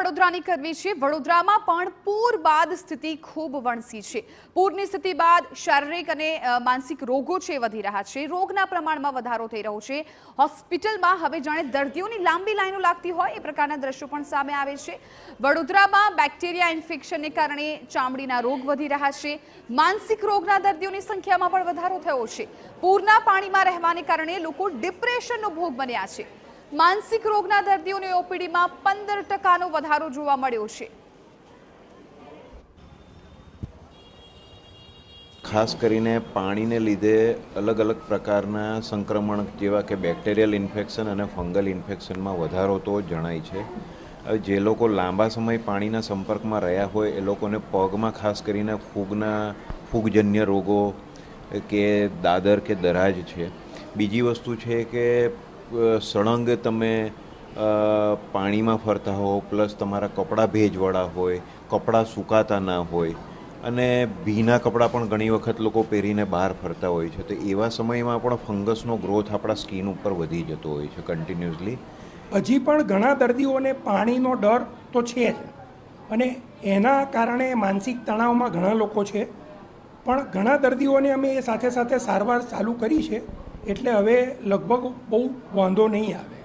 વડોદરાની કરવી છે। વડોદરામાં પણ પૂર બાદ સ્થિતિ ખૂબ વણસી છે। પૂરની સ્થિતિ બાદ શારીરિક અને માનસિક રોગો છે વધી રહ્યા છે। રોગના પ્રમાણમાં વધારો થઈ રહ્યો છે। હોસ્પિટલમાં હવે જાણે દર્દીઓની લાંબી લાઈનો લાગતી હોય એ પ્રકારના દ્રશ્યો પણ સામે આવે છે। વડોદરામાં બેક્ટેરિયા ઇન્ફેક્શનને કારણે ચામડીના રોગ વધી રહ્યા છે। માનસિક રોગના દર્દીઓની સંખ્યામાં પણ વધારો થયો છે। પૂરના પાણીમાં રહેવાને કારણે લોકો ડિપ્રેશનનો ભોગ બન્યા છે। માનસિક રોગના દર્દીઓને ઓપીડીમાં 15% વધારો જોવા મળ્યો છે। ખાસ કરીને પાણીને લીધે અલગ અલગ પ્રકારના સંક્રમણ જેવા કે બેક્ટેરિયલ ઇન્ફેક્શન અને ફંગલ ઇન્ફેક્શનમાં વધારો તો જણાય છે। જે લોકો લાંબા સમય પાણીના સંપર્કમાં રહ્યા હોય એ લોકોને પગમાં ખાસ કરીને ફૂગજન્ય રોગો કે દાદર કે દરાજ છે। બીજી વસ્તુ છે કે સળંગ તમે પાણીમાં ફરતા હો પ્લસ તમારા કપડાં ભેજવાળા હોય, કપડાં સુકાતા ના હોય અને ભીના કપડાં પણ ઘણી વખત લોકો પહેરીને બહાર ફરતા હોય છે, તો એવા સમયમાં પણ ફંગસનો ગ્રોથ આપણા સ્કિન ઉપર વધી જતો હોય છે કન્ટિન્યુઅસલી। હજી પણ ઘણા દર્દીઓને પાણીનો ડર તો છે જ અને એના કારણે માનસિક તણાવમાં ઘણા લોકો છે, પણ ઘણા દર્દીઓને અમે એ સાથે સાથે સારવાર ચાલુ કરી છે, એટલે હવે લગભગ બહુ વાંધો નહીં આવે।